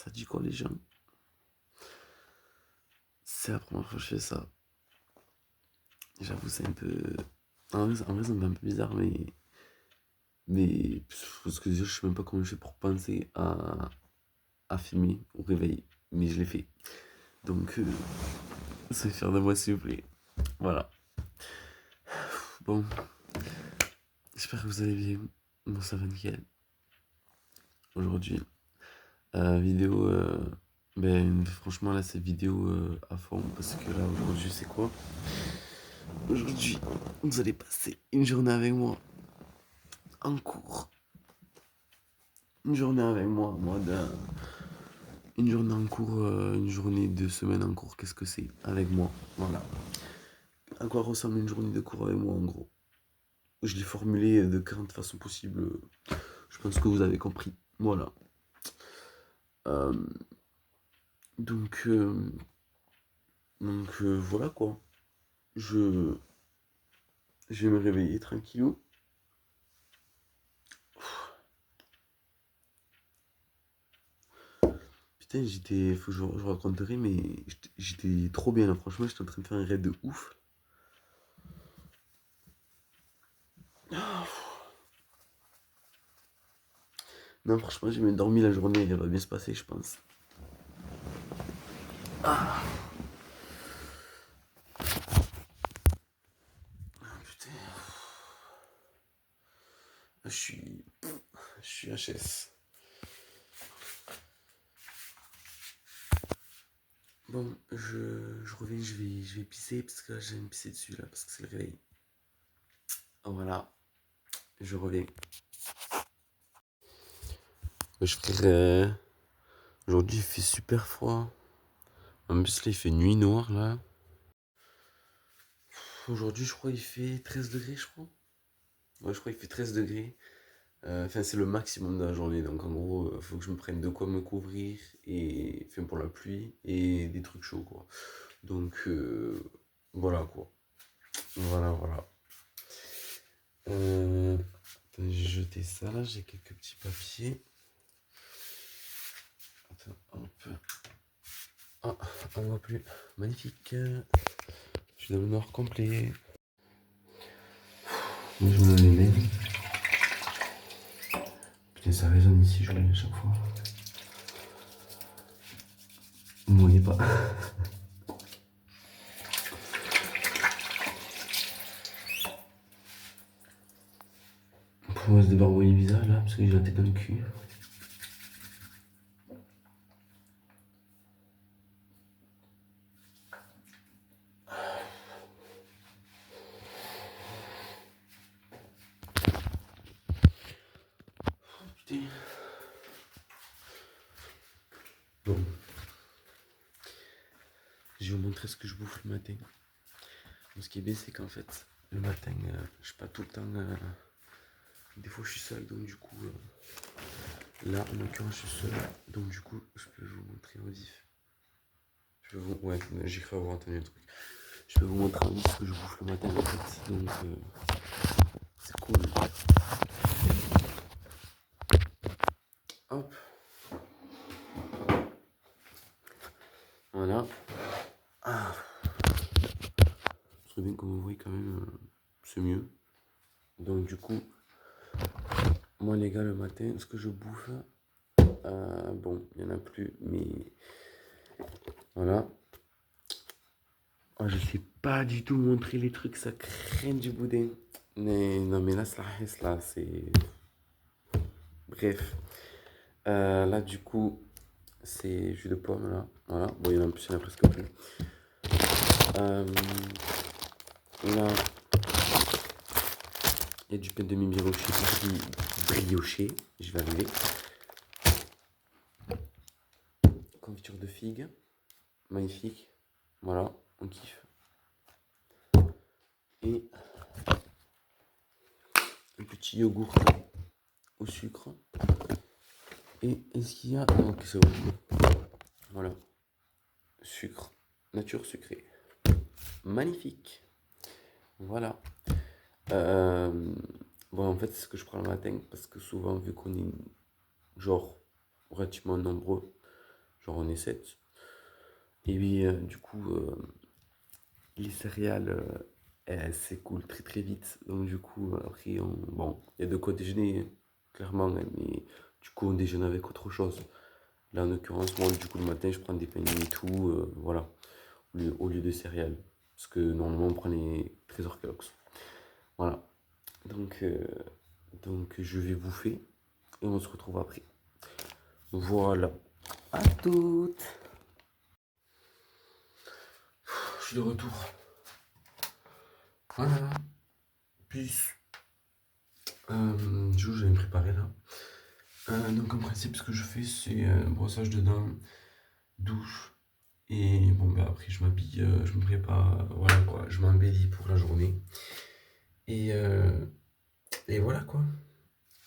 Ça dit quoi les gens? C'est la première fois que je fais ça. J'avoue, c'est un peu. En vrai, ça me fait un peu bizarre, mais. Parce que je sais même pas comment je fais pour penser à filmer au réveil. Mais je l'ai fait. Donc, c'est fier de moi, s'il vous plaît. Voilà. Bon, j'espère que vous allez bien. Bon, ça va nickel. Aujourd'hui, vidéo. Franchement, là, c'est vidéo à fond. Parce que là, aujourd'hui, c'est quoi? Aujourd'hui, vous allez passer une journée avec moi en cours. Une journée avec moi, une journée en cours, une journée de semaine en cours, qu'est-ce que c'est avec moi? Voilà. À quoi ressemble une journée de cours avec moi en gros? Je l'ai formulé de 40 façons possibles. Je pense que vous avez compris. Voilà. Euh, donc, euh, voilà quoi. Je, je vais me réveiller tranquillou. Putain, faut que je raconterai, mais j'étais trop bien là. Franchement, j'étais en train de faire un raid de ouf. Non, franchement, j'ai bien dormi la journée. Elle va bien se passer, je pense. Putain, je suis, je suis HS. Bon, je reviens, je vais pisser parce que là, j'ai me pisser dessus là parce que c'est le réveil. Oh, voilà, je reviens. Wesh frère, aujourd'hui il fait super froid. En plus là il fait nuit noire là. Aujourd'hui je crois il fait 13 degrés je crois. Ouais je crois qu'il fait 13 degrés. Enfin c'est le maximum de la journée donc en gros faut que je me prenne de quoi me couvrir et enfin pour la pluie et des trucs chauds quoi. Donc voilà quoi. Voilà. Attends, j'ai jeté ça là, j'ai quelques petits papiers. Attends, hop. Ah, on voit plus. Magnifique. Je suis dans le noir complet. Moi, je me donne les mails. Putain, ça résonne ici, je reviens à chaque fois. Vous ne voyez pas. On va se débarbouiller le visage là, parce que j'ai la tête dans le cul. Putain. Bon. Je vais vous montrer ce que je bouffe le matin. Bon, ce qui est bien, c'est qu'en fait, le matin, je suis pas tout le temps. Des fois, je suis seul, donc du coup. Là, en l'occurrence, je suis seul. Donc du coup, je peux vous montrer en vif. Ouais, j'ai cru avoir entendu un truc. Je peux vous montrer en vif ce que je bouffe le matin en fait. Donc c'est cool. Hop. Voilà. Ah. C'est bien comme vous voyez quand même, c'est mieux. Donc du coup, moi les gars, le matin, ce que je bouffe, bon, il n'y en a plus, mais voilà. Oh, je sais pas du tout montrer les trucs, ça craint du boudin. Mais non, mais là, c'est. Bref. Là, du coup, c'est jus de pomme, là. Voilà. Bon, en plus, il y en a presque plus. Là, il y a du pain de mie brioché. Je vais arriver. Confiture de figue. Magnifique. Voilà, on kiffe. Et un petit yogourt au sucre. Et est-ce qu'il y a. Ok, c'est bon. Voilà. Sucre. Nature sucrée. Magnifique. Voilà. Bon, en fait, c'est ce que je prends le matin parce que souvent, vu qu'on est genre relativement nombreux, genre on est 7. Et puis, du coup, les céréales, elles s'écoulent très très vite. Donc, du coup, après, bon, il y a de quoi déjeuner, clairement, hein, mais du coup, on déjeune avec autre chose. Là, en l'occurrence, moi, du coup, le matin, je prends des pains et tout, voilà, au lieu de céréales. Parce que normalement, on prend les Trésor Kellogg's. Voilà. Donc, je vais bouffer et on se retrouve après. Voilà. À toutes. Je suis de retour. Voilà. Peace. Du coup, j'avais préparé là. Donc, en principe, ce que je fais, c'est brossage de dents, douche. Et bon, ben après, je m'habille, je me prépare, voilà quoi. Je m'embellis pour la journée. Et, euh, et voilà quoi.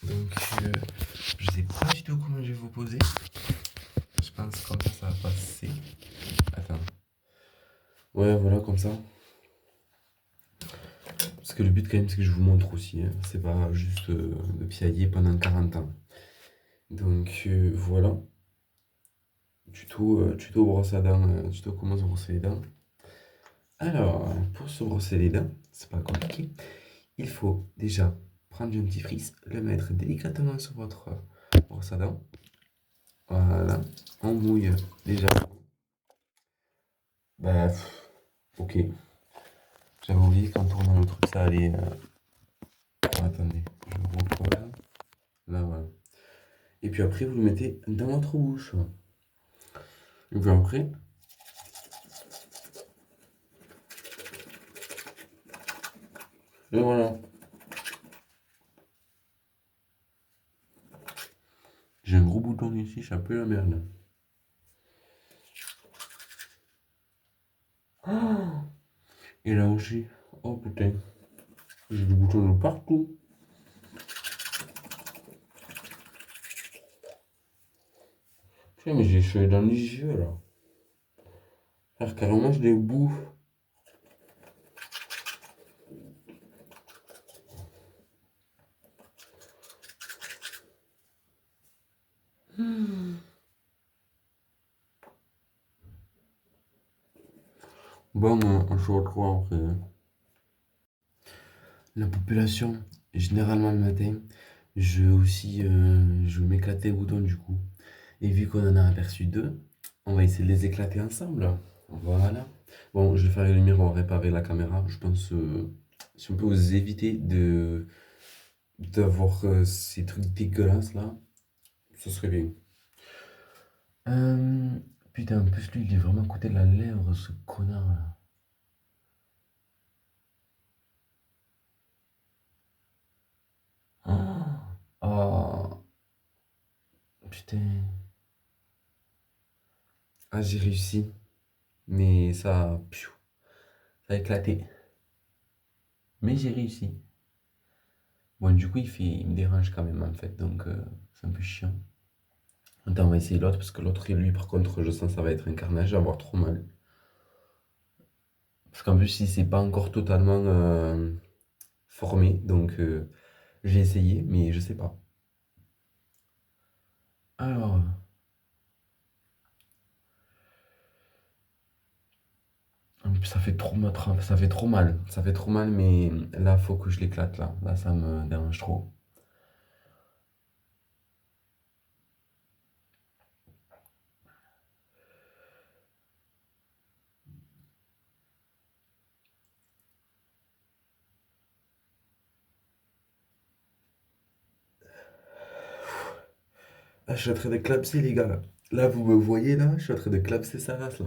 Donc, je sais pas du tout comment je vais vous poser. Je pense que comme ça va passer. Attends. Ouais, voilà, comme ça. Parce que le but, quand même, c'est que je vous montre aussi, hein. C'est pas juste de piailler pendant 40 ans. Donc, voilà. Tuto brosse à dents, tuto comment se brosser les dents. Alors, pour se brosser les dents, c'est pas compliqué. Il faut déjà prendre un dentifrice, le mettre délicatement sur votre brosse à dents. Voilà. On mouille déjà. Bah, ok. J'avais oublié qu'en tournant le truc, ça allait. Attendez, je recolle. Là, voilà. Et puis après, vous le mettez dans votre bouche. Et puis après, et voilà. J'ai un gros bouton ici, ça pue la merde. Ah, et là aussi. Oh putain. J'ai des boutons de partout. Putain, mais j'ai les cheveux dans les yeux là. Alors, carrément, je les bouffe. Bon, on se retrouve après, hein. La population, généralement le matin, je vais m'éclater les boutons du coup. Et vu qu'on en a aperçu deux, on va essayer de les éclater ensemble. Voilà. Bon, je vais faire le miroir, réparer la caméra. Je pense si on peut vous éviter d'avoir ces trucs dégueulasses là, ce serait bien. Euh, Putain, en plus lui, il est vraiment à côté de la lèvre, ce connard là. Ah, oh, putain. Ah, j'ai réussi. Mais ça a éclaté. Mais j'ai réussi. Bon, du coup, il me dérange quand même en fait, donc c'est un peu chiant. Attends, on va essayer l'autre, parce que l'autre, lui, par contre, je sens que ça va être un carnage, je vais avoir trop mal. Parce qu'en plus, si c'est pas encore totalement formé, donc j'ai essayé, mais je sais pas. Alors, ça fait trop mal, ça fait trop mal, ça fait trop mal, mais là, faut que je l'éclate, là. Là, ça me dérange trop. Ah, je suis en train de clapser, les gars, là. Là, vous me voyez, là, je suis en train de clapser sa race, là.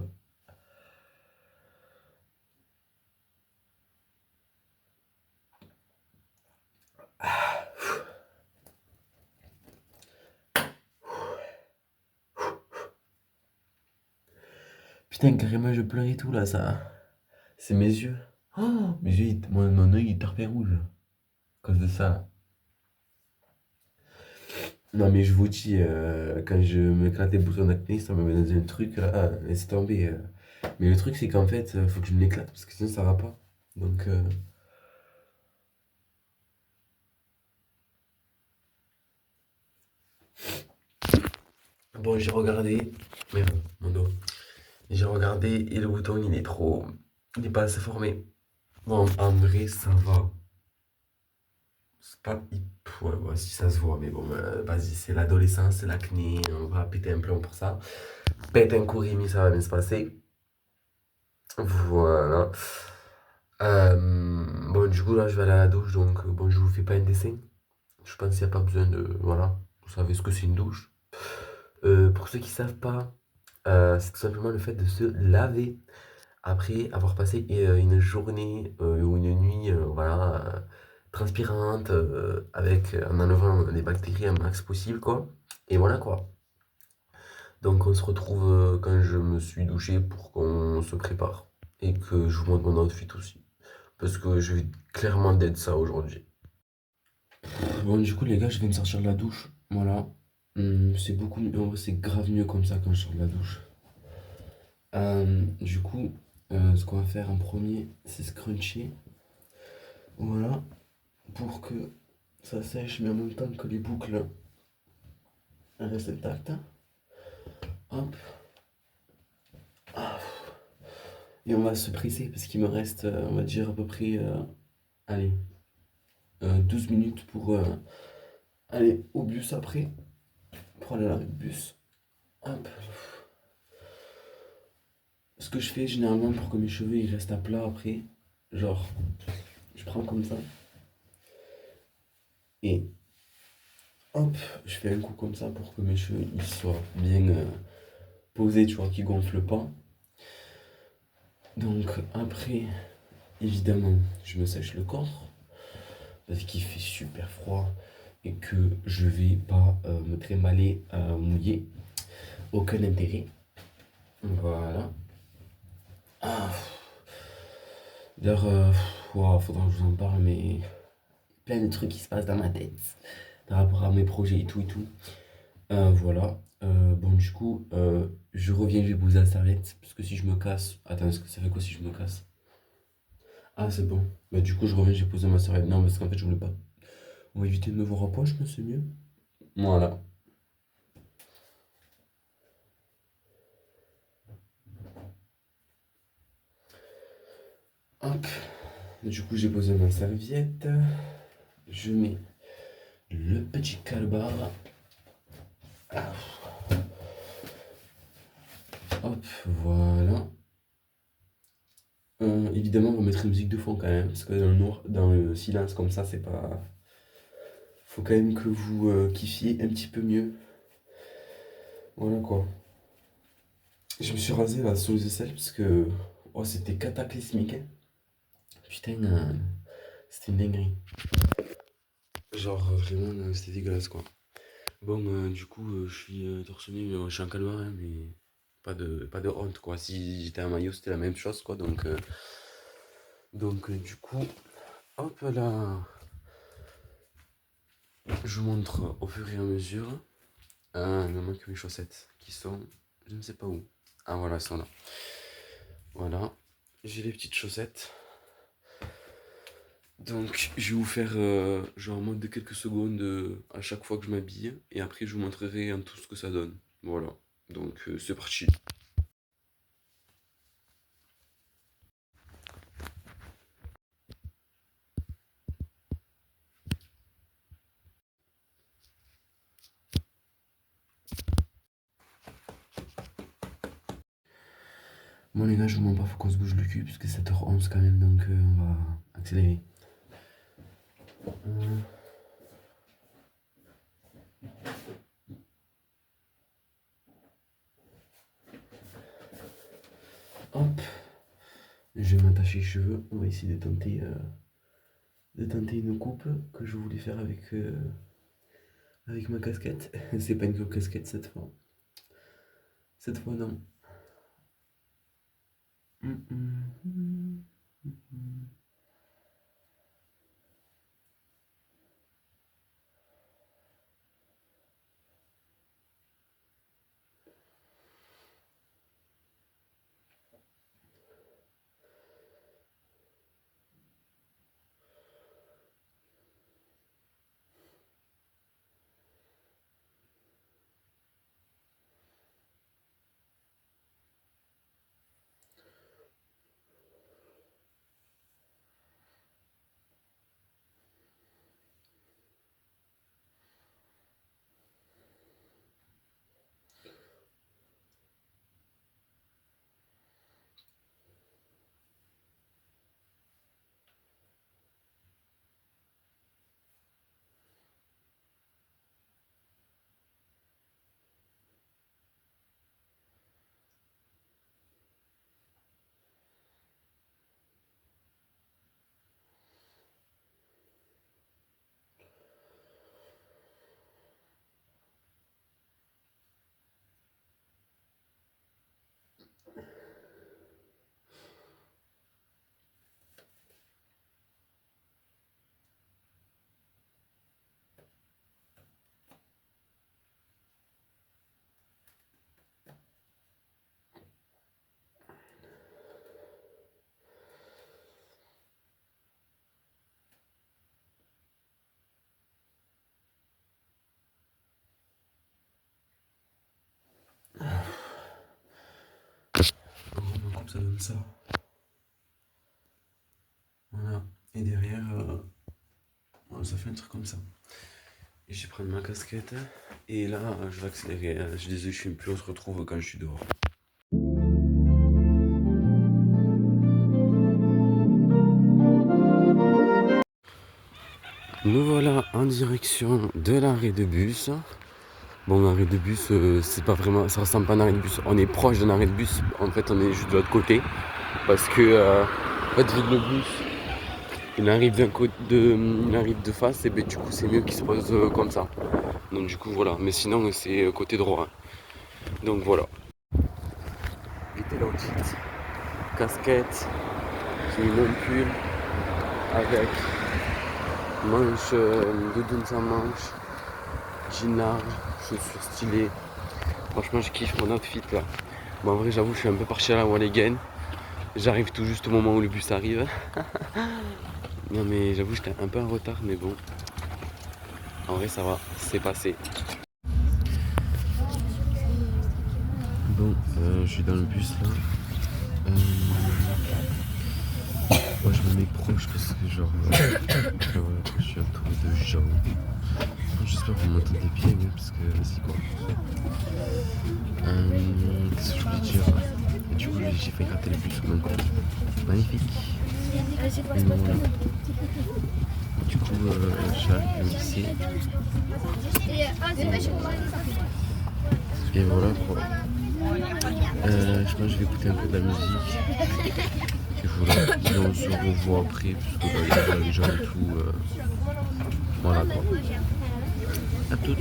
Putain, carrément, je pleure et tout, là, ça. C'est mes yeux. Oh, mes yeux, mon œil est tarpé rouge. À cause de ça. Non, mais je vous dis, quand je m'éclate les boutons d'acné, ça me met dans un truc, là, laisse tomber. Mais le truc, c'est qu'en fait, faut que je l'éclate, parce que sinon, ça va pas. Donc, Bon, j'ai regardé, mais bon, mon dos. J'ai regardé et le bouton, il est trop. Il n'est pas assez formé. Bon, en vrai, ça va. C'est pas. Ouais, ouais, si ça se voit, mais bon, vas-y, c'est l'adolescence, c'est l'acné, on va péter un plomb pour ça. Pète un coup, Rémi, ça va bien se passer. Voilà. Bon, du coup, là, je vais aller à la douche, donc, bon, je vous fais pas un dessin. Je pense qu'il n'y a pas besoin de. Voilà, vous savez ce que c'est une douche. Pour ceux qui savent pas, c'est tout simplement le fait de se laver après avoir passé une journée ou une nuit voilà, transpirante, en enlevant les bactéries un max possible, quoi. Et voilà, quoi. Donc on se retrouve quand je me suis douché pour qu'on se prépare. Et que je vous montre mon outfit aussi. Parce que je vais clairement d'être ça aujourd'hui. Bon, du coup, les gars, je viens de sortir de la douche. Voilà. C'est beaucoup mieux. En vrai, c'est grave mieux comme ça quand je sors de la douche. Du coup, ce qu'on va faire en premier, c'est scruncher. Voilà. Pour que ça sèche, mais en même temps que les boucles restent intactes. Hop. Ah. Et on va se presser parce qu'il me reste, on va dire, à peu près, allez, 12 minutes pour aller au bus après. Pour aller à l'arrêt de bus. Hop. Ce que je fais généralement pour que mes cheveux ils restent à plat après, genre, je prends comme ça. Et hop, je fais un coup comme ça pour que mes cheveux ils soient bien posés, tu vois, qu'ils gonflent pas. Donc après, évidemment, je me sèche le corps parce qu'il fait super froid et que je vais pas me trémaler mouillé. Aucun intérêt. Voilà. Ah, d'ailleurs, wow, faudra que je vous en parle, mais plein de trucs qui se passent dans ma tête par rapport à mes projets et tout et tout. Voilà. Bon, du coup, je reviens, je vais poser la serviette parce que si je me casse. Attends, ça fait quoi si je me casse? Ah, c'est bon. Bah, du coup, je reviens, j'ai posé ma serviette. Non, parce qu'en fait, je voulais pas. On va éviter de me voir à poche, mais c'est mieux. Voilà. Hop. Du coup, j'ai posé ma serviette. Je mets le petit calbar. Ah. Hop, voilà. Évidemment, on va mettre une musique de fond quand même, parce que dans le noir, dans le silence comme ça, c'est pas. Faut quand même que vous kiffiez un petit peu mieux. Voilà quoi. Je me suis rasé la sauce de sel parce que oh, c'était cataclysmique, hein. Putain, c'était une dinguerie. Genre vraiment, c'était dégueulasse quoi. Bon, du coup, je suis torse nu, mais bon, je suis en calmar, hein, mais pas de honte quoi. Si j'étais en maillot, c'était la même chose quoi. Donc du coup, hop là, je vous montre au fur et à mesure. Il me manque mes chaussettes qui sont, je ne sais pas où. Ah voilà, elles sont là. Voilà, j'ai les petites chaussettes. Donc, je vais vous faire genre en mode de quelques secondes à chaque fois que je m'habille. Et après, je vous montrerai en tout ce que ça donne. Voilà. Donc, c'est parti. Bon, les gars, je vous mens pas, faut qu'on se bouge le cul, parce que c'est 7h11 quand même, donc on va accélérer. Hop. Je vais m'attacher les cheveux. On va essayer de tenter une coupe que je voulais faire avec ma casquette. C'est pas une casquette cette fois. Cette fois, non. Ça donne ça. Voilà. Et derrière, ça fait un truc comme ça. Et je vais prendre ma casquette. Et là, je vais accélérer. Je disais, je suis plus, on se retrouve quand je suis dehors. Nous voilà en direction de l'arrêt de bus. Bon, l'arrêt de bus, c'est pas vraiment, ça ressemble pas à un arrêt de bus. On est proche d'un arrêt de bus. En fait, on est juste de l'autre côté. Parce que, en fait, vu que le bus, il arrive de face, et ben du coup, c'est mieux qu'il se pose comme ça. Donc du coup, voilà. Mais sinon, c'est côté droit. Donc voilà. Vite l'outfit. Casquette. J'ai mis mon pull avec manche, doudoune sans manche, jean large, chaussures stylées. Franchement, je kiffe mon outfit là. Bon, en vrai, j'avoue, je suis un peu parti à la one again. J'arrive tout juste au moment où le bus arrive. Non, mais j'avoue, j'étais un peu en retard, mais bon. En vrai, ça va, c'est passé. Bon, je suis dans le bus là. Moi je me mets proche parce que genre voilà, je suis entouré de gens. J'espère que vous m'entendez bien, oui, parce que c'est quoi. Qu'est-ce que je voulais dire? Et du coup j'ai failli rater le bus comme un con. Magnifique. Et voilà. Du coup je suis arrivé au lycée. Et voilà quoi. Je pense que je vais écouter un peu de la musique. Et voilà, et on se revoit après, parce que il y a les gens et tout. Voilà quoi. A toutes.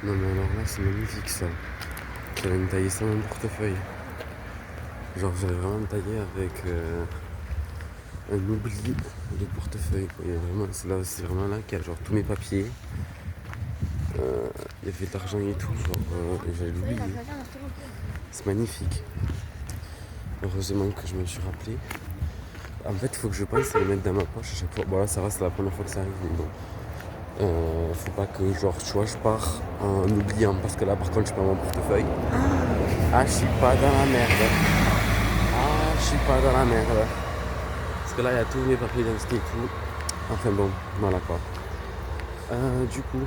Non mais alors là c'est magnifique ça. J'allais me tailler sans mon portefeuille. Genre j'allais vraiment me tailler avec un oubli de portefeuille quoi. C'est vraiment là qu'il y a genre tous mes papiers. Il y avait de l'argent et tout, genre j'allais l'oublier. C'est magnifique. Heureusement que je me suis rappelé. En fait il faut que je pense à les mettre dans ma poche à chaque fois. Bon là ça va, c'est la première fois que ça arrive, mais bon. Faut pas que genre tu vois je pars en oubliant parce que là par contre je perds mon portefeuille. Ah je suis pas dans la merde. Ah je suis pas dans la merde. Parce que là il y a tous mes papiers d'identité et tout. Enfin bon, voilà quoi. Du coup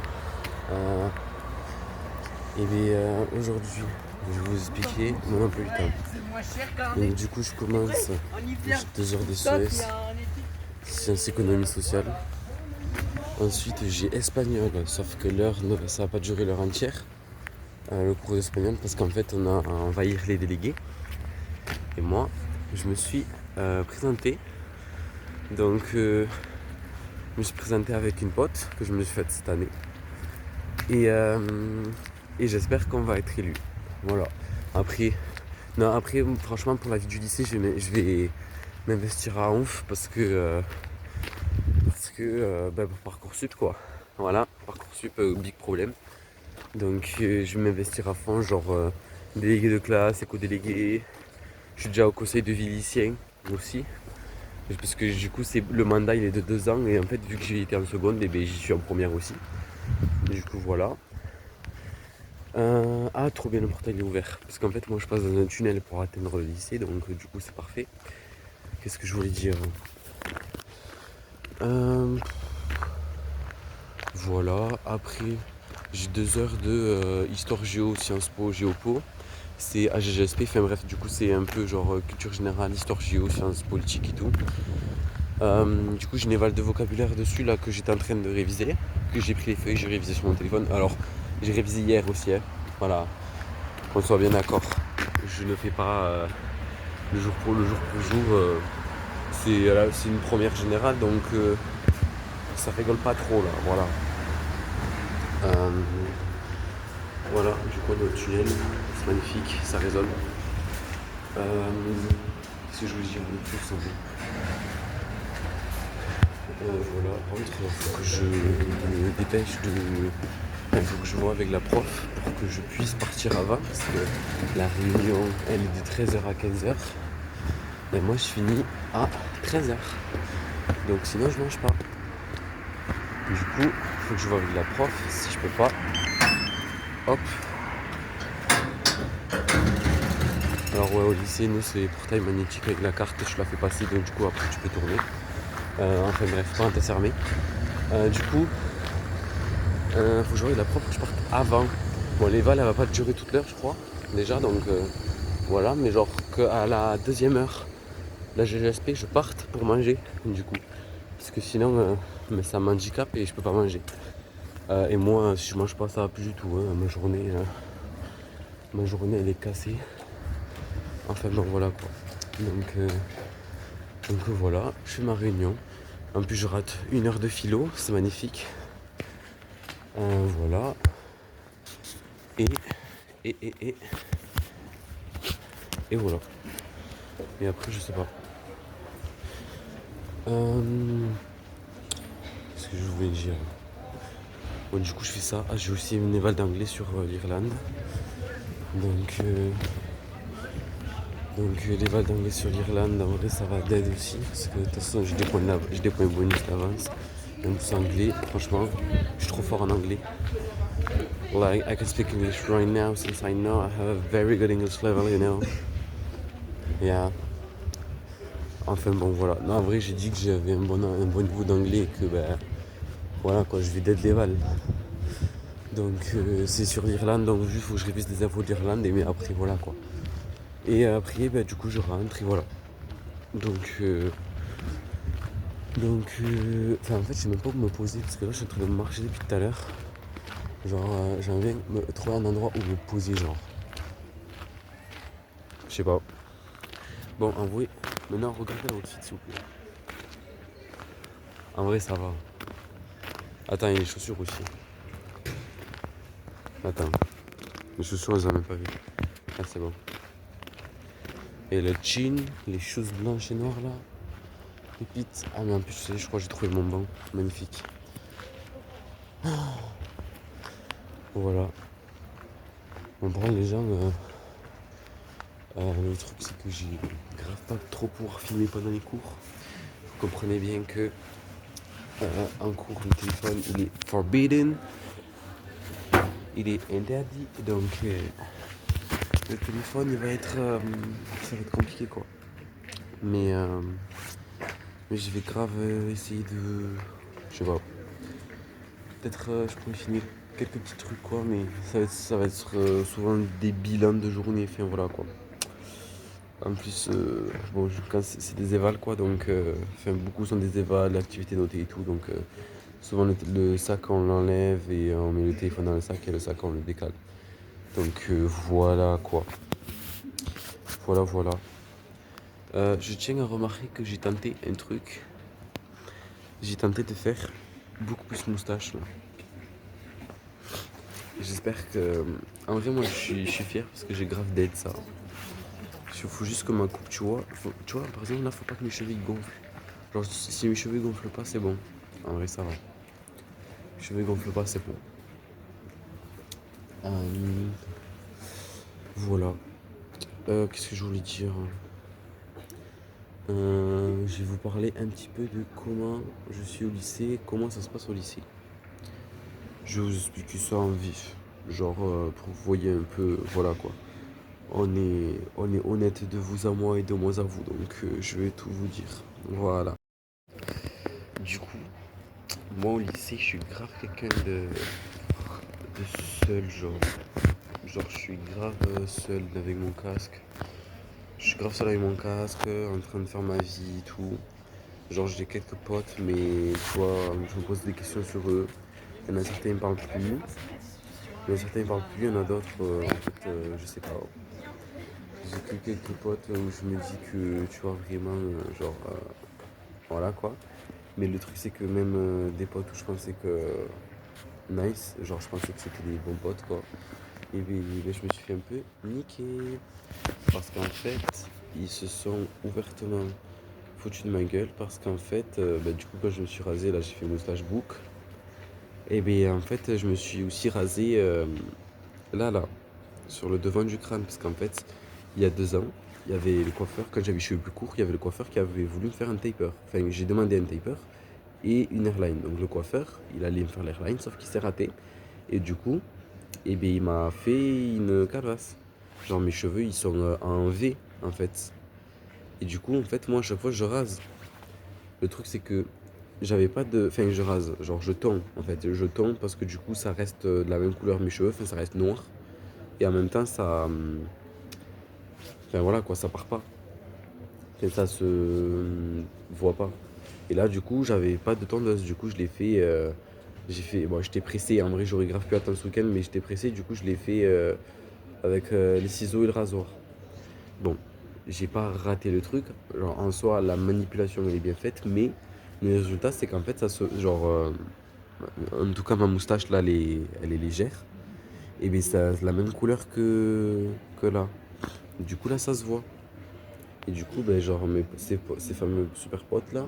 et bien aujourd'hui je vais vous expliquer mon emploi du temps. Donc du coup je commence 2 heures de SES, sciences économie sociale. Ensuite j'ai espagnol, sauf que ça va pas durer l'heure entière, le cours d'espagnol, parce qu'en fait on va lire les délégués. Et moi je me suis présenté. Donc je me suis présenté avec une pote que je me suis faite cette année. Et j'espère qu'on va être élu. Voilà. Après franchement pour la vie du lycée je vais m'investir à ouf parce que pour Parcoursup quoi. Voilà, Parcoursup big problème. Donc je vais m'investir à fond, genre délégué de classe, éco-délégué. Je suis déjà au conseil de vie lycéen aussi. Parce que du coup le mandat il est de 2 ans et en fait vu que j'ai été en seconde, et ben, j'y suis en première aussi. Du coup voilà. Trop bien, le portail est ouvert. Parce qu'en fait moi je passe dans un tunnel pour atteindre le lycée, donc du coup c'est parfait. Qu'est-ce que je voulais dire? Voilà, après j'ai 2 heures de histoire géo, Sciences Po, Géopo. C'est AGGSP, enfin bref, du coup c'est un peu genre culture générale, histoire géo, sciences politiques et tout. Du coup j'ai une éval de vocabulaire dessus là que j'étais en train de réviser, que j'ai pris les feuilles, j'ai révisé sur mon téléphone. Alors j'ai révisé hier aussi, hein. Voilà. qu'on soit bien d'accord. Je ne fais pas le jour pour jour. C'est une première générale, donc ça rigole pas trop là, voilà. Voilà, du coup le tunnel, c'est magnifique, ça résonne. Qu'est-ce que je voulais dire de plus en fait. Voilà, par contre, il faut que je me dépêche de. Il faut que je vois avec la prof pour que je puisse partir avant, parce que la réunion, elle est de 13h à 15h. Et moi, je finis à 13h. Donc sinon, je mange pas. Du coup, il faut que je vois avec la prof. Si je peux pas, hop. Alors ouais, au lycée, nous, c'est portail magnétique avec la carte. Je la fais passer, donc du coup, après, tu peux tourner. Enfin bref, parenthèse fermée. Du coup, faut que je vois avec la prof que je parte avant. Bon, l'éval, elle va pas durer toute l'heure, je crois. Déjà, donc voilà. Mais genre qu'à la deuxième heure, la GGSP, je parte pour manger, du coup. Parce que sinon, mais ça m'handicape et je peux pas manger. Et moi, si je mange pas, ça va plus du tout. Hein. Ma journée, elle est cassée. Enfin, bon, voilà quoi. Donc voilà, je fais ma réunion. En plus, je rate 1 heure de philo, c'est magnifique. Voilà. Et voilà. Et après, je sais pas. Qu'est-ce que je voulais dire? Bon, du coup, je fais ça. Ah, j'ai aussi une éval d'anglais sur l'Irlande. Donc l'éval d'anglais sur l'Irlande, en vrai, ça va d'aide aussi. Parce que de toute façon, j'ai des points bonus d'avance. Et en plus, anglais, franchement, je suis trop fort en anglais. Like, I can speak English right now since I know I have a very good English level, you know. Yeah. Enfin bon voilà. Non, en vrai j'ai dit que j'avais un bon niveau d'anglais et que ben voilà quoi, je vais d'être l'éval. Donc c'est sur l'Irlande, donc juste faut que je révise des infos d'Irlande et mais après voilà quoi. Et après ben, du coup je rentre et voilà. Donc enfin en fait je sais même pas où me poser parce que là je suis en train de marcher depuis tout à l'heure. Genre j'aimerais me trouver un endroit où me poser genre. Je sais pas. Bon en vrai, maintenant regardez l'outfit s'il vous plaît. En vrai ça va. Attends, il y a les chaussures aussi. Attends. Les chaussures, elles en même pas vu. Ah, c'est bon. Et le jean, les choses blanches et noires là. Pépites. Ah, mais en plus, je crois que j'ai trouvé mon banc. Magnifique. Voilà. Bon, par contre, les gens. Le truc, c'est que j'ai grave pas trop pouvoir filmer pendant les cours. Vous comprenez bien que. En cours, le téléphone, il est forbidden. Il est interdit. Donc. Le téléphone, il va être. Ça va être compliqué quoi. Mais je vais grave essayer de. Je sais pas. Peut-être je pourrais finir quelques petits trucs quoi, mais ça va être souvent des bilans de journée, enfin voilà quoi. En plus, bon, quand c'est des évals quoi, donc enfin, beaucoup sont des évals, activités notées et tout, donc souvent le sac on l'enlève et on met le téléphone dans le sac et le sac on le décale. Donc voilà quoi. Voilà. Je tiens à remarquer que j'ai tenté un truc. J'ai tenté de faire beaucoup plus moustache là. J'espère que. En vrai, moi je suis fier parce que j'ai grave d'aide ça. Il faut juste que ma coupe, tu vois. Tu vois, par exemple, là, faut pas que mes cheveux ils gonflent. Genre, si mes cheveux gonflent pas, c'est bon. En vrai, ça va. Mes cheveux gonflent pas, c'est bon. Voilà. Qu'est-ce que je voulais dire? Je vais vous parler un petit peu de comment je suis au lycée, comment ça se passe au lycée. Je vais vous expliquer ça en vif. Genre, pour que vous voyez un peu, voilà quoi. On est honnête de vous à moi et de moi à vous, donc je vais tout vous dire. Voilà. Du coup, moi au lycée, je suis grave quelqu'un de seul, genre. Genre, je suis grave seul avec mon casque. Je suis grave seul avec mon casque, en train de faire ma vie et tout. Genre, j'ai quelques potes, mais tu vois, je me pose des questions sur eux. Il y en a certains, ils me parlent plus. Il y en a certains ils parlent plus, il y en a d'autres, en fait, je sais pas. J'ai que quelques potes où je me dis que tu vois vraiment, voilà quoi. Mais le truc c'est que même des potes où je pensais que nice, genre je pensais que c'était des bons potes quoi. Et ben, je me suis fait un peu niquer. Parce qu'en fait, ils se sont ouvertement foutus de ma gueule. Parce qu'en fait, du coup, quand je me suis rasé, là, j'ai fait moustache bouc. Et bien, en fait, je me suis aussi rasé là, sur le devant du crâne. Parce qu'en fait, il y a 2 ans, il y avait le coiffeur, quand j'avais les cheveux plus courts, il y avait le coiffeur qui avait voulu me faire un taper. Enfin, j'ai demandé un taper et une airline. Donc, le coiffeur, il allait me faire l'airline, sauf qu'il s'est raté. Et du coup, et bien, il m'a fait une calvasse. Genre, mes cheveux, ils sont en V, en fait. Et du coup, en fait, moi, à chaque fois, je rase. Le truc, c'est que j'avais pas de. Enfin, je rase. Genre, je tonds, en fait. Je tonds parce que du coup, ça reste de la même couleur mes cheveux. Enfin, ça reste noir. Et en même temps, ça. Enfin, voilà, quoi, ça part pas. Enfin, ça se voit pas. Et là, du coup, j'avais pas de tondeuse. Du coup, je l'ai fait. J'ai fait. Bon, j'étais pressé. En vrai, j'aurais grave pu attendre ce week-end, mais j'étais pressé. Du coup, je l'ai fait avec les ciseaux et le rasoir. Bon, j'ai pas raté le truc. Genre, en soi, la manipulation elle est bien faite, mais le résultat, c'est qu'en fait, ça se. Genre, en tout cas, ma moustache là, elle est légère. Et bien, ça a la même couleur que là. Du coup, là, ça se voit. Et du coup, ben, genre, ces fameux super potes là,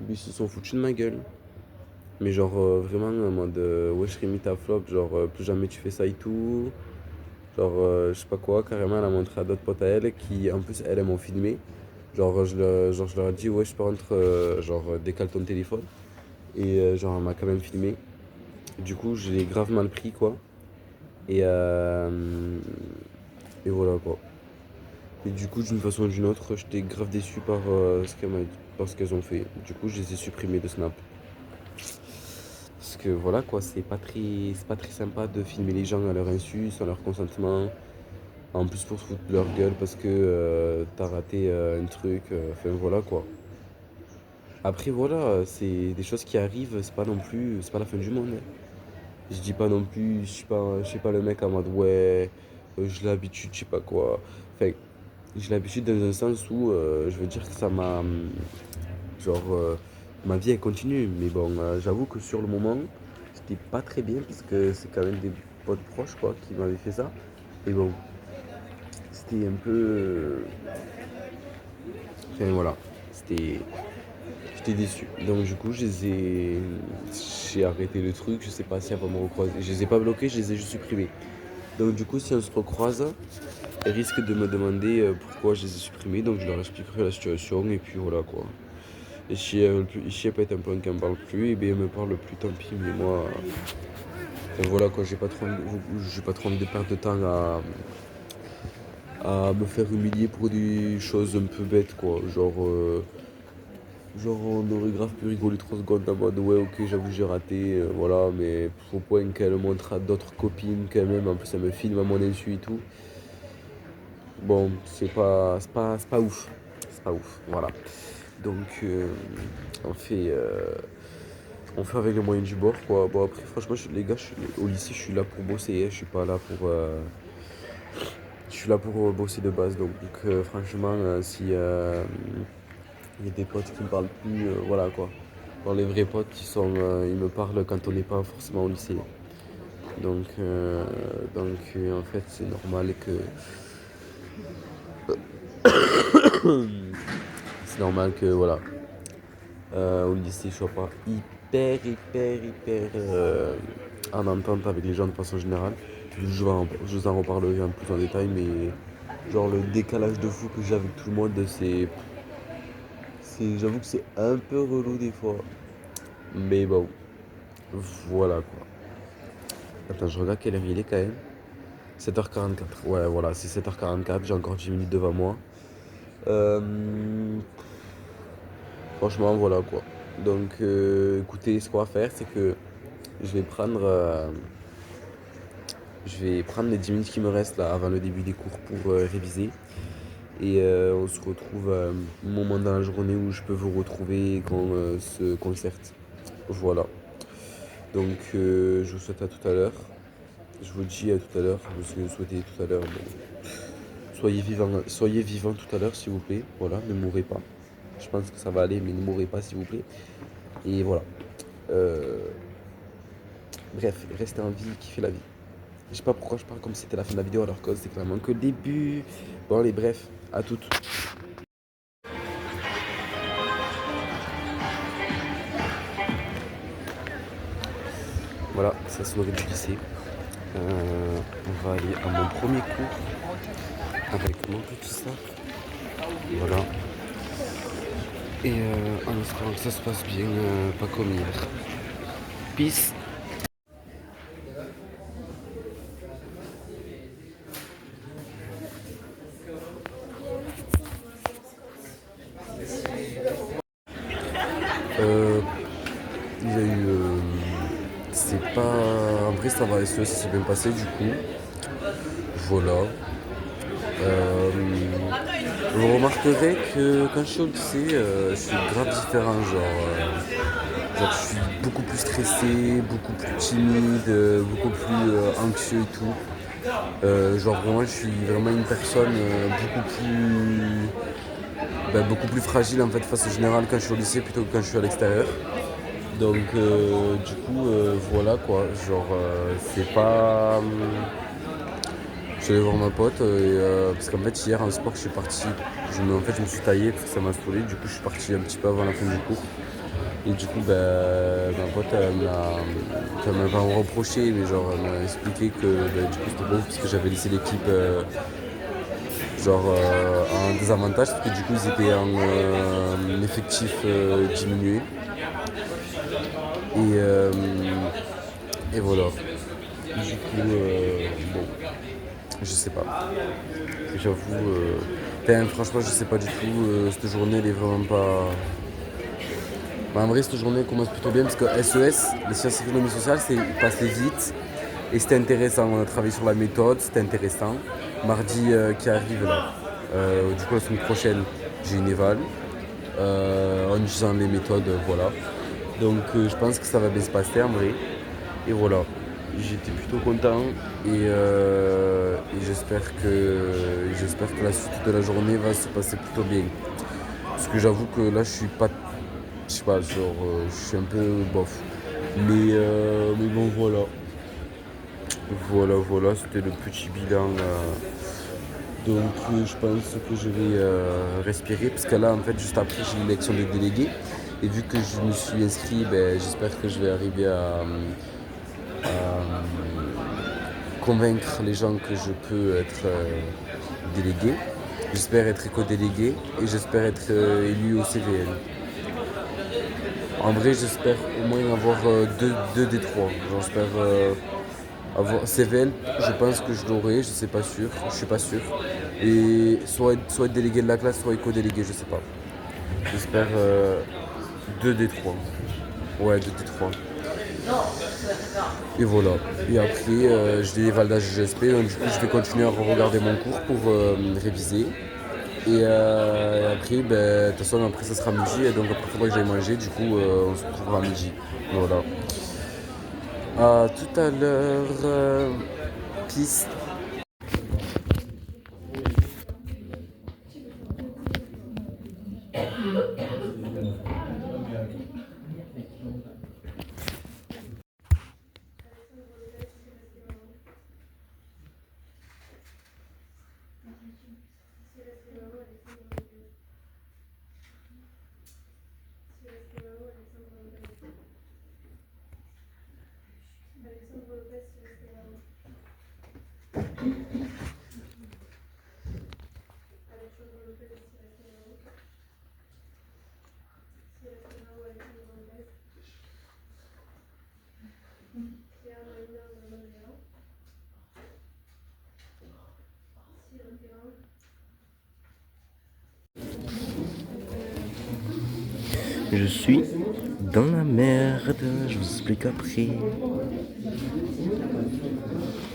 ils se sont foutus de ma gueule. Mais genre, vraiment, en mode, ouais, je mis ta flop, genre, plus jamais tu fais ça et tout. Genre, je sais pas quoi, carrément, elle a montré à d'autres potes à elle qui, en plus, elles m'ont filmé. Genre, je leur ai dit, ouais, je peux rentrer, décale ton téléphone. Et genre, elle m'a quand même filmé. Du coup, je l'ai grave mal pris, quoi. Et, et voilà, quoi. Et du coup, d'une façon ou d'une autre, j'étais grave déçu par par ce qu'elles ont fait. Du coup, je les ai supprimées de Snap. Parce que voilà, quoi, c'est pas très sympa de filmer les gens à leur insu, sans leur consentement. En plus, pour se foutre de leur gueule parce que t'as raté un truc. Enfin, voilà, quoi. Après, voilà, c'est des choses qui arrivent, c'est pas non plus, c'est pas la fin du monde, hein. Je dis pas non plus, je suis pas le mec en mode ouais, j'ai l'habitude, je sais pas quoi. Enfin, j'ai l'habitude dans un sens où je veux dire que ça m'a. Genre, ma vie elle continue. Mais bon, j'avoue que sur le moment, c'était pas très bien parce que c'est quand même des potes proches quoi qui m'avaient fait ça. Et bon, c'était un peu. Enfin voilà, c'était. J'étais déçu. Donc du coup, j'ai arrêté le truc. Je sais pas si elle va me recroiser. Je les ai pas bloqués, je les ai juste supprimés. Donc du coup, si on se recroise, elle risque de me demander pourquoi je les ai supprimés. Donc je leur expliquerai la situation et puis voilà quoi. Et si elle peut être un plan qu'elle me parle plus, et bien elle me parle plus, tant pis. Mais moi, voilà quoi, j'ai pas trop envie de perdre de temps à me faire humilier pour des choses un peu bêtes quoi. Genre, on aurait grave pu rigoler 3 secondes en mode ouais, ok, j'avoue, j'ai raté, voilà, mais au point qu'elle montre à d'autres copines quand même, en plus, elle me filme à mon insu et tout. Bon, c'est pas ouf. C'est pas ouf, voilà. Donc, on fait, euh, on fait avec les moyens du bord, quoi. Bon, après, franchement, les gars, au lycée, je suis là pour bosser, hein, je suis pas là pour. Je suis là pour bosser de base, donc franchement, si il y a des potes qui me parlent plus, voilà quoi. Genre les vrais potes ils me parlent quand on n'est pas forcément au lycée. Donc, en fait, c'est normal que. C'est normal que, voilà, au lycée, je sois pas hyper en entente avec les gens de façon générale. Je vous en reparlerai un plus en détail, mais genre le décalage de fou que j'ai avec tout le monde, j'avoue que c'est un peu relou des fois. Mais bon, voilà quoi. Attends, je regarde quelle heure il est quand même. 7h44. Ouais, voilà, c'est 7h44. J'ai encore 10 minutes devant moi. Euh, Franchement, voilà quoi. Donc, écoutez, ce qu'on va faire, c'est que je vais prendre, euh, je vais prendre les 10 minutes qui me restent là avant le début des cours pour réviser. Et on se retrouve à un moment dans la journée où je peux vous retrouver et qu'on se concerte. Voilà. Donc, je vous souhaite à tout à l'heure. je vous le dis tout à l'heure, ce que je souhaitais tout à l'heure. Bon, soyez vivants tout à l'heure, s'il vous plaît. Voilà, ne mourrez pas. Je pense que ça va aller, mais ne mourrez pas, s'il vous plaît. Et voilà. Euh, Bref, restez en vie, kiffez la vie. Je sais pas pourquoi je parle comme si c'était la fin de la vidéo alors que c'est clairement que le début. Bon, allez, bref, à toutes. Voilà, c'est la soirée du lycée. On va aller à mon premier cours avec mon petit sac. Voilà. Et en espérant que ça se passe bien, pas comme hier. Peace. Euh, il y a eu. C'est pas. En vrai, ça va, ça s'est bien passé du coup. Voilà. Euh, vous remarquerez que quand je suis au lycée, je suis grave différent. Genre, je suis beaucoup plus stressé, beaucoup plus timide, beaucoup plus anxieux et tout. Genre, vraiment, je suis vraiment une personne beaucoup plus fragile en fait face au général quand je suis au lycée plutôt que quand je suis à l'extérieur. Donc, du coup, voilà quoi. Genre, c'est pas. Je suis allé voir ma pote parce qu'en fait hier en sport je suis parti, je me suis taillé parce que ça m'a saoulé, du coup je suis parti un petit peu avant la fin du cours et du coup ma pote elle m'a pas reproché mais genre elle m'a expliqué que du coup c'était bon parce que j'avais laissé l'équipe en désavantage parce que du coup ils étaient en effectif diminué et voilà. Du coup bon je sais pas. J'avoue, franchement, je sais pas du tout. Cette journée, elle est vraiment pas. Bah, en vrai, cette journée commence plutôt bien parce que SES, les sciences économiques sociales, c'est passé vite et c'était intéressant. On a travaillé sur la méthode, c'était intéressant. Mardi qui arrive là, du coup, la semaine prochaine, j'ai une éval en utilisant les méthodes, voilà. Donc, je pense que ça va bien se passer en vrai. Et voilà. J'étais plutôt content et j'espère que la suite de la journée va se passer plutôt bien. Parce que j'avoue que là je suis pas, je sais pas, je suis un peu bof. Mais bon voilà. Voilà, c'était le petit bilan. Donc je pense que je vais respirer parce que là en fait juste après j'ai l'élection des délégués. Et vu que je me suis inscrit, j'espère que je vais arriver à convaincre les gens que je peux être délégué. J'espère être éco-délégué et j'espère être élu au CVL. En vrai, j'espère au moins avoir deux des trois. J'espère avoir CVL, je pense que je l'aurai, je sais pas sûr, je suis pas sûr. Et soit être délégué de la classe, soit éco-délégué, je sais pas. J'espère deux des trois. Ouais, deux des trois. Et voilà. Et après, j'ai des validages GSP, donc du coup, je vais continuer à regarder mon cours pour réviser. Et après, de toute façon, après, ça sera midi, et donc après, il faudra que j'aille manger. Du coup, on se retrouvera à midi. Voilà. À tout à l'heure. Peace. Je suis dans la merde, je vous explique après.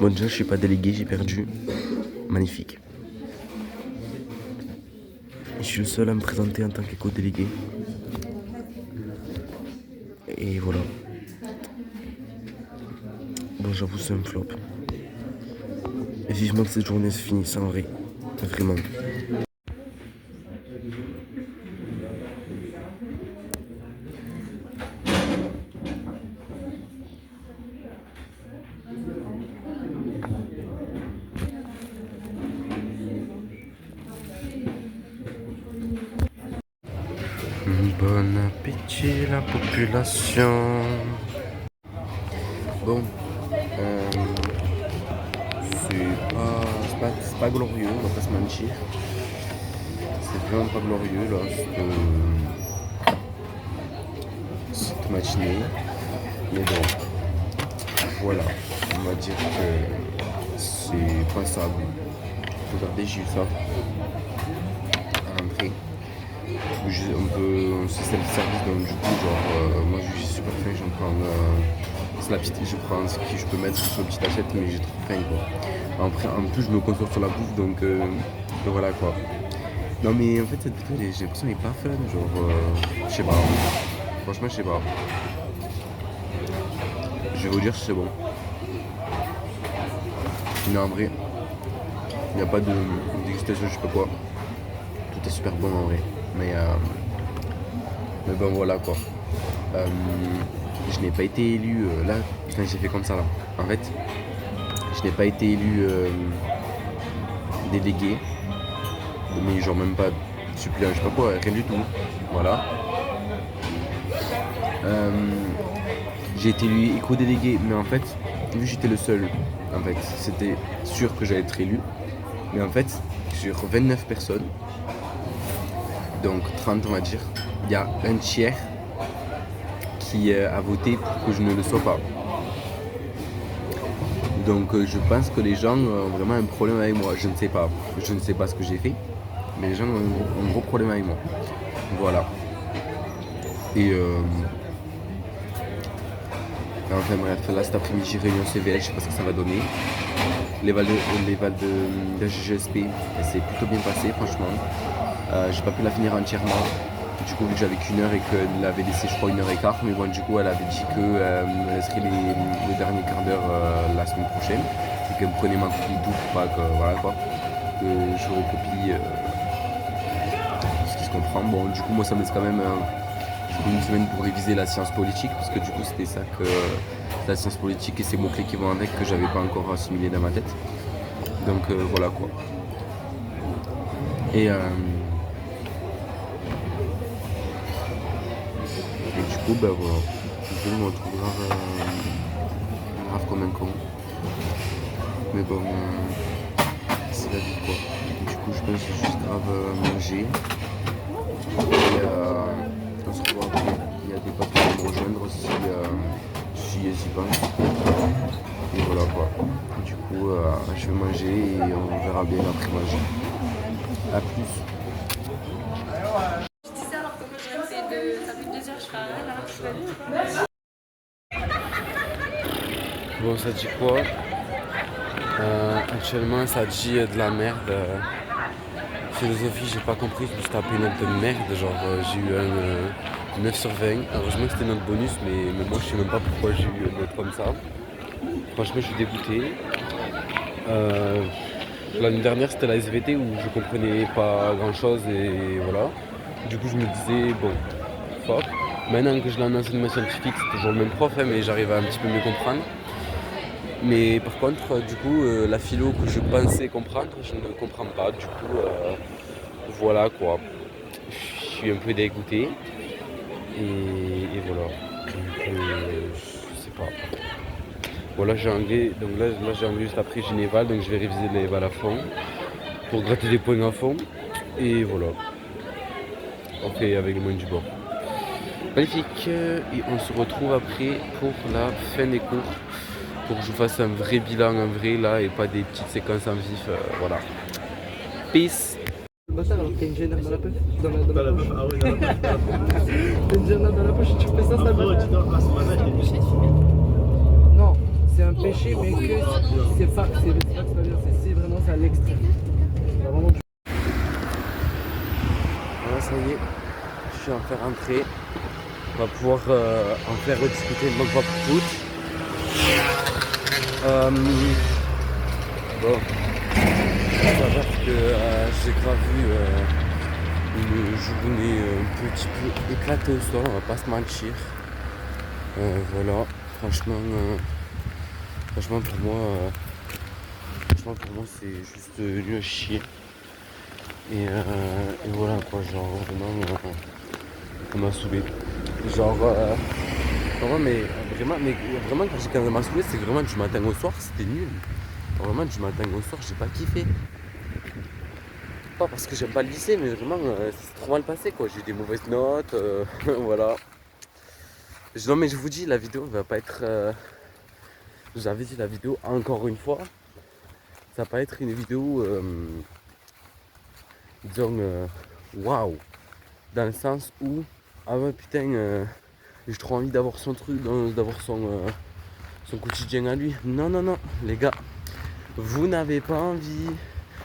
Bon déjà je suis pas délégué, j'ai perdu. Magnifique. Je suis le seul à me présenter en tant qu'éco-délégué. Et voilà. Bon j'avoue c'est un flop. Et vivement que cette journée se finisse en vrai. Vraiment. Bon appétit la population. Bon, c'est pas glorieux, on va pas se mentir. C'est vraiment pas glorieux là, cette matinée. Mais bon, voilà, on va dire que c'est passable. Regardez, j'ai eu ça à l'entrée. C'est self-service, donc du coup, genre, moi je suis super faim, j'en prends. C'est la petite, je prends ce que je peux mettre sur une petite assiette, mais j'ai trop faim quoi. Après, en plus, je me concentre sur la bouffe, donc voilà quoi. Non, mais en fait, cette vidéo, j'ai l'impression qu'elle est pas fun, genre, je sais pas. Franchement, je sais pas. Je vais vous dire si c'est bon. Mais en vrai, il n'y a pas de dégustation, je sais pas quoi. Tout est super bon en vrai. Mais bon, voilà quoi. Je n'ai pas été élu là. Putain, j'ai fait comme ça là. En fait, je n'ai pas été élu délégué. Mais genre même pas suppléant, je sais pas quoi, rien du tout. Voilà. J'ai été élu éco-délégué, mais en fait, vu que j'étais le seul, en fait, c'était sûr que j'allais être élu. Mais en fait, sur 29 personnes, donc 30 on va dire, il y a un tiers qui a voté pour que je ne le sois pas. Donc je pense que les gens ont vraiment un problème avec moi. Je ne sais pas ce que j'ai fait, mais les gens ont un gros problème avec moi. Voilà. Et enfin bref, là cet après-midi réunion CVL, je sais pas ce que ça va donner. Les vals de GGSP, c'est plutôt bien passé franchement. J'ai pas pu la finir entièrement. Du coup vu que j'avais qu'une heure et qu'elle avait laissé je crois 1h15, mais bon du coup elle avait dit qu'elle serait les derniers quarts d'heure la semaine prochaine. Et qu'elle me prenait ma copie tout pour pas que voilà quoi. Que je recopie ce qui se comprend. Bon du coup moi ça me laisse quand même une semaine pour réviser la science politique, parce que du coup c'était ça que la science politique et ces mots-clés qui vont avec que j'avais pas encore assimilé dans ma tête. Donc voilà quoi. Et du coup bah voilà. Je me retrouve grave comme un con. Mais bon c'est la vie quoi. Du coup je pense que je vais juste grave manger. Et on se revoit après. Il y a des potes qui vont me rejoindre si elles y pensent. Et voilà quoi. Du coup, je vais manger et on verra bien après manger. A plus. Je dis ça alors que moi j'aurais fait ça fait 2 heures, je serai là, Bon, ça dit quoi actuellement, ça dit de la merde. Philosophie, j'ai pas compris, je me suis tapé une note de merde. Genre, j'ai eu un 9 sur 20. Heureusement que c'était notre bonus, mais moi je sais même pas pourquoi j'ai eu une note comme ça. Franchement, je suis dégoûté. L'année dernière, c'était la SVT où je comprenais pas grand chose et voilà. Du coup, je me disais, bon, fuck. Maintenant que je l'ai en enseignement scientifique, c'est toujours le même prof, hein, mais j'arrive à un petit peu mieux comprendre. Mais par contre, du coup, la philo que je pensais comprendre, je ne comprends pas. Du coup, voilà quoi. Je suis un peu dégoûté. Et voilà. Donc, je sais pas. Voilà, j'ai anglais. Donc là j'ai anglais juste après Généval. Donc je vais réviser les vals à fond. Pour gratter des points à fond. Et voilà. On fait avec les moyens du bord. Magnifique. Et on se retrouve après pour la fin des cours. Pour que je fasse un vrai bilan en vrai là et pas des petites séquences en vif. Voilà. Peace. Bah ça alors que t'as une gêne dans la poche. Dans la poche. Ah oui, dans la poche. T'as une gêne dans la poche et tu fais ça, ça va. Non, c'est un péché, mais que c'est pas que c'est vraiment ça à l'extrême. Vraiment... Voilà, ça y est, je suis en faire rentrer. On va pouvoir en faire rediscuter une bonne fois pour toutes. Bon. s'avère que j'ai grave eu une journée un petit peu éclatée au sol, on va pas se mentir. Voilà, franchement, franchement pour moi c'est juste nul à chier. Et voilà quoi, genre vraiment, ça m'a saoulé. Genre, mais vraiment quand ça m'a saoulé, c'est vraiment du matin au soir, c'était nul. Vraiment du matin au soir, j'ai pas kiffé. Pas parce que j'aime pas le lycée, mais vraiment, ça s'est trop mal passé quoi. J'ai eu des mauvaises notes, voilà. Non mais je vous dis, la vidéo va pas être... j'avais dit la vidéo encore une fois, ça va pas être une vidéo, disons, waouh. Dans le sens où, ah ouais putain, j'ai trop envie d'avoir son truc, d'avoir son quotidien à lui. Non, non, non, les gars, vous n'avez pas envie,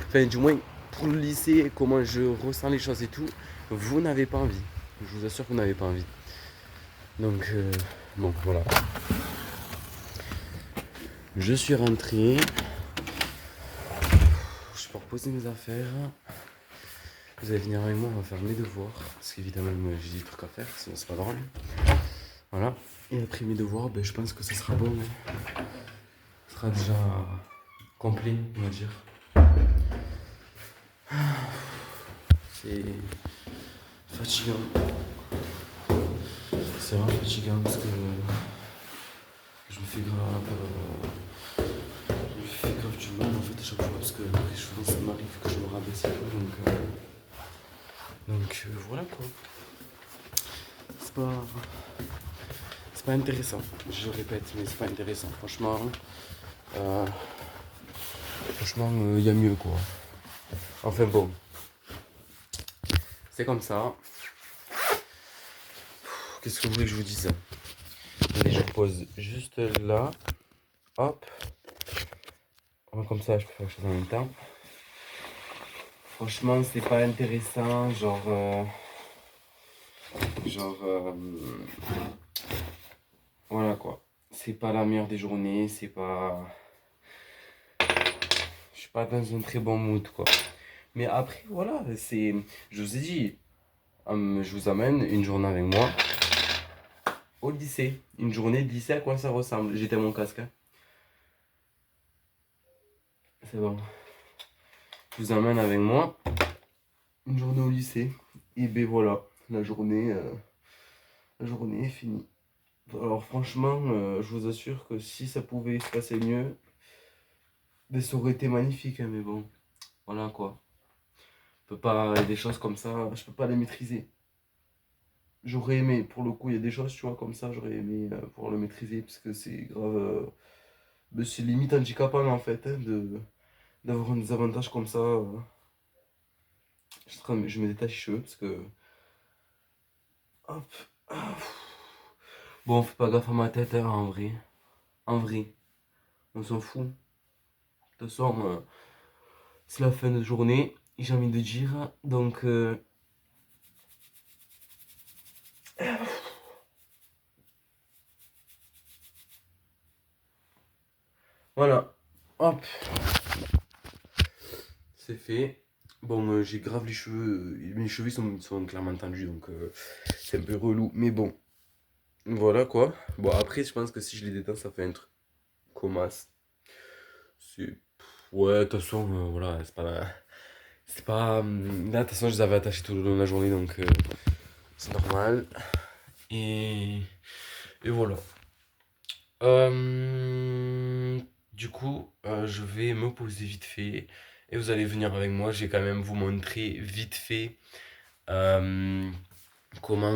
enfin du moins pour le lycée, comment je ressens les choses et tout, vous n'avez pas envie. Je vous assure que vous n'avez pas envie. Donc, bon, voilà. Je suis rentré. Je peux reposer mes affaires. Vous allez venir avec moi, on va faire mes devoirs. Parce qu'évidemment, j'ai des trucs à faire, sinon c'est pas drôle. Voilà. Et après mes devoirs, ben, je pense que ça sera bon. Hein. Ça sera déjà complet, on va dire. C'est fatigant. C'est vraiment fatigant parce que je me fais grave du mal en fait à chaque fois parce que souvent ça m'arrive que je me rabaisse et tout donc voilà quoi. C'est pas intéressant, je répète, mais c'est pas intéressant. Franchement, y a mieux quoi. Enfin bon, c'est comme ça. Qu'est-ce que vous voulez que je vous dise? Allez, je repose juste là. Hop. Comme ça, je peux faire quelque chose en même temps. Franchement, c'est pas intéressant. Voilà quoi. C'est pas la meilleure des journées. C'est pas. Je suis pas dans un très bon mood quoi. Mais après, voilà. Je vous ai dit. Je vous amène une journée avec moi au lycée. Une journée de lycée, à quoi ça ressemble? J'étais mon casque. Hein. C'est bon. Je vous amène avec moi une journée au lycée. Et ben voilà, la journée est finie. Alors franchement, je vous assure que si ça pouvait se passer mieux, ben, ça aurait été magnifique. Hein, mais bon, voilà quoi. Je peux pas, il y a des choses comme ça, je peux pas les maîtriser. J'aurais aimé, pour le coup, il y a des choses, tu vois, comme ça, j'aurais aimé pouvoir le maîtriser, parce que c'est grave... ben, c'est limite handicapant, en fait, hein, d'avoir des avantages comme ça. Je me détache cheveux, parce que... Hop. Ah. Bon, fais pas gaffe à ma tête, hein, en vrai. En vrai. On s'en fout. De toute façon, c'est la fin de journée, j'ai envie de dire. Donc... Voilà, hop, c'est fait. Bon, j'ai grave les cheveux, mes cheveux sont clairement tendus, donc c'est un peu relou, mais bon, voilà quoi. Bon, après, je pense que si je les détends, ça fait un truc comasse. Ouais, de toute façon, voilà, c'est pas là. C'est pas. Là, de toute façon, je les avais attachés tout le long de la journée, donc c'est normal. Et voilà. Du coup, je vais me poser vite fait et vous allez venir avec moi. Je vais quand même vous montrer vite fait euh, comment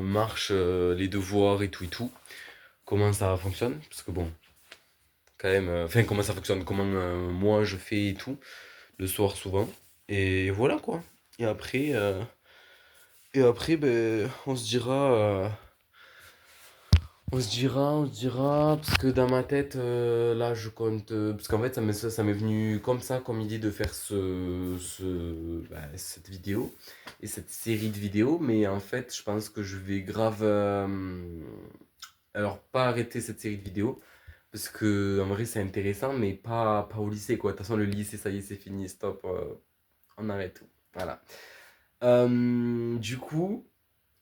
marchent les devoirs et tout. Comment ça fonctionne. Parce que bon, quand même, enfin, comment ça fonctionne, comment moi je fais et tout, le soir souvent. Et voilà quoi. Et après ben, on se dira. On se dira, parce que dans ma tête, là, je compte... parce qu'en fait, ça m'est venu comme ça, comme idée de faire cette vidéo, et cette série de vidéos, mais en fait, je pense que je vais grave... alors, pas arrêter cette série de vidéos, Parce que en vrai, c'est intéressant, mais pas au lycée, quoi. De toute façon, le lycée, ça y est, c'est fini, stop, on arrête tout. Voilà. Du coup,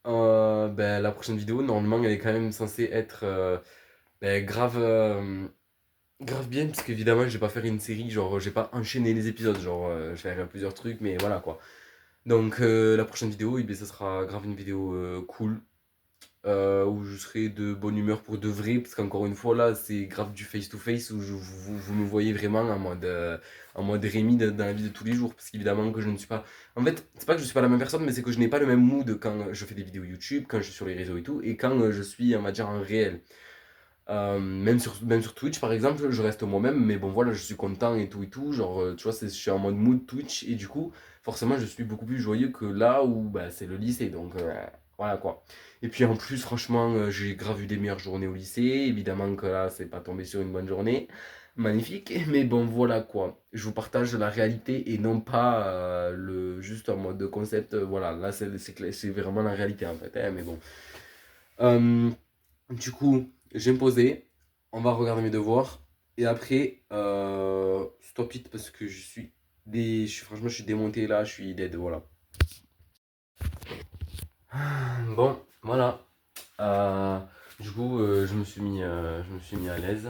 ben, la prochaine vidéo, normalement, elle est quand même censée être ben, grave bien, parce qu'évidemment, je vais pas faire une série, genre, je vais pas enchaîner les épisodes, genre, je vais faire plusieurs trucs, mais voilà, quoi. Donc, la prochaine vidéo, eh bien, ça sera grave une vidéo cool, où je serai de bonne humeur pour de vrai, parce qu'encore une fois, là, c'est grave du face-to-face, où vous me voyez vraiment en mode Rémi dans la vie de tous les jours, parce qu'évidemment que je ne suis pas... En fait, c'est pas que je suis pas la même personne, mais c'est que je n'ai pas le même mood quand je fais des vidéos YouTube, quand je suis sur les réseaux et tout, et quand je suis, on va dire, en réel. Même sur Twitch par exemple, je reste moi-même, mais bon voilà, je suis content et tout, genre tu vois, je suis en mode mood Twitch, et du coup, forcément, je suis beaucoup plus joyeux que là où bah, c'est le lycée, donc voilà quoi. Et puis en plus, franchement, j'ai grave eu des meilleures journées au lycée, évidemment que là, c'est pas tombé sur une bonne journée, magnifique, mais bon voilà quoi. Je vous partage la réalité et non pas juste en mode de concept, voilà, là c'est vraiment la réalité en fait, hein, mais bon. Euh, du coup, je vais me poser, on va regarder mes devoirs, et après, stop it parce que franchement, je suis démonté là, je suis dead, voilà. Bon, voilà. Euh, du coup, je me suis mis à l'aise,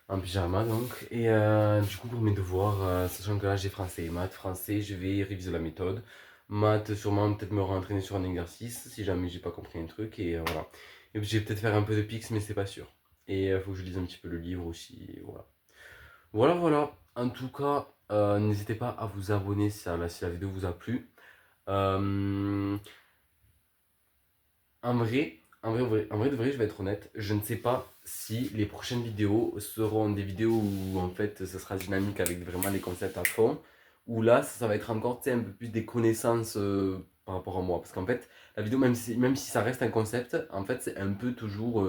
en pyjama donc, et du coup, pour mes devoirs, sachant que là, j'ai français et maths. Français, je vais réviser la méthode. Maths, sûrement, peut-être me rentraîner sur un exercice, si jamais j'ai pas compris un truc, et voilà. Et puis, je vais peut-être faire un peu de pix, mais c'est pas sûr. Et il faut que je lise un petit peu le livre aussi, et voilà. Voilà, voilà. En tout cas, n'hésitez pas à vous abonner si la vidéo vous a plu. Euh, en vrai, de vrai, je vais être honnête, je ne sais pas si les prochaines vidéos seront des vidéos où en fait ce sera dynamique avec vraiment les concepts à fond, ou là ça va être encore tu sais, un peu plus des connaissances par rapport à moi. Parce qu'en fait, la vidéo, même si ça reste un concept, en fait c'est un peu toujours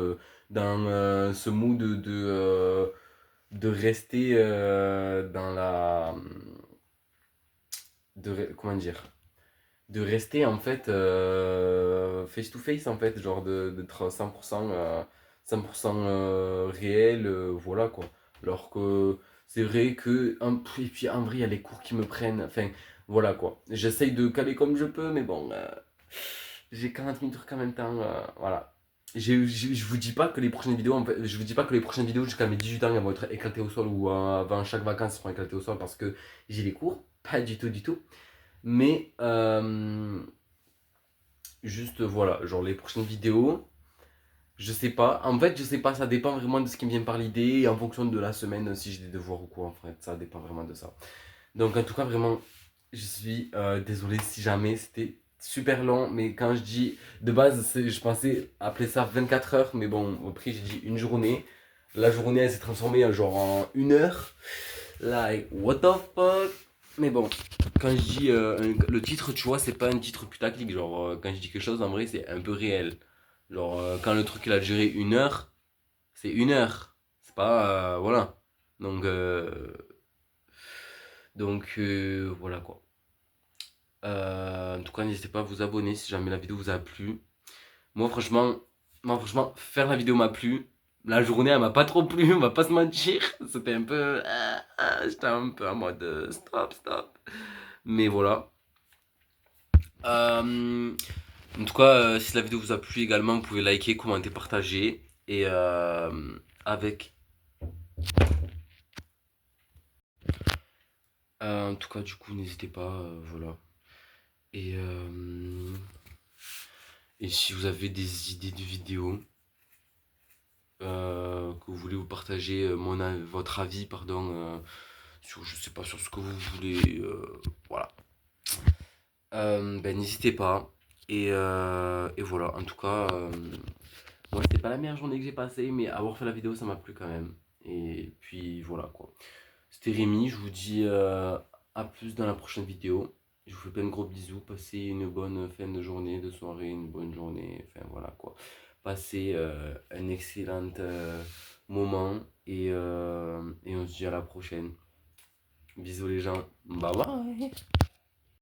dans ce mood de rester dans la. Comment dire? De rester en fait face to face en fait, genre d'être 100%, 100% réel, voilà quoi. Alors que c'est vrai que, et puis en vrai, il y a les cours qui me prennent, enfin voilà quoi. J'essaye de caler comme je peux, mais bon, j'ai 40 000 trucs en même temps, voilà. Je vous dis pas que les prochaines vidéos, en fait, je vous dis pas que les prochaines vidéos jusqu'à mes 18 ans elles vont être éclatées au sol ou avant chaque vacances elles seront éclatées au sol parce que j'ai les cours, pas du tout, du tout. Mais juste voilà, genre les prochaines vidéos, je sais pas. En fait, je sais pas, ça dépend vraiment de ce qui me vient par l'idée et en fonction de la semaine, si j'ai des devoirs ou quoi, en fait, ça dépend vraiment de ça. Donc, en tout cas, vraiment, je suis désolé si jamais c'était super long, mais quand je dis de base, je pensais appeler ça 24 heures, mais bon, au prix, j'ai dit une journée. La journée, elle s'est transformée genre en une heure. Like, what the fuck? Mais bon, quand je dis le titre, tu vois, c'est pas un titre putaclic. Genre, quand je dis quelque chose, en vrai, c'est un peu réel. Genre, quand le truc il a duré une heure, c'est une heure. C'est pas. Voilà. Donc, voilà quoi. En tout cas, n'hésitez pas à vous abonner si jamais la vidéo vous a plu. Moi, franchement, faire la vidéo m'a plu. La journée, elle m'a pas trop plu, on va pas se mentir. C'était un peu. J'étais un peu en mode stop, stop. Mais voilà. En tout cas, si la vidéo vous a plu également, vous pouvez liker, commenter, partager. Et avec. En tout cas, du coup, n'hésitez pas. Voilà. Et, et si vous avez des idées de vidéos que vous voulez vous partager, votre avis, pardon, sur, je sais pas, sur ce que vous voulez, voilà. Ben, n'hésitez pas. Et voilà, en tout cas, moi, c'était pas la meilleure journée que j'ai passée, mais avoir fait la vidéo, ça m'a plu quand même. Et puis voilà quoi. C'était Rémi, je vous dis à plus dans la prochaine vidéo. Je vous fais plein de gros bisous. Passez une bonne fin de journée, de soirée, une bonne journée. Enfin voilà quoi. Passez un excellent moment et on se dit à la prochaine. Bisous les gens. Bye bye.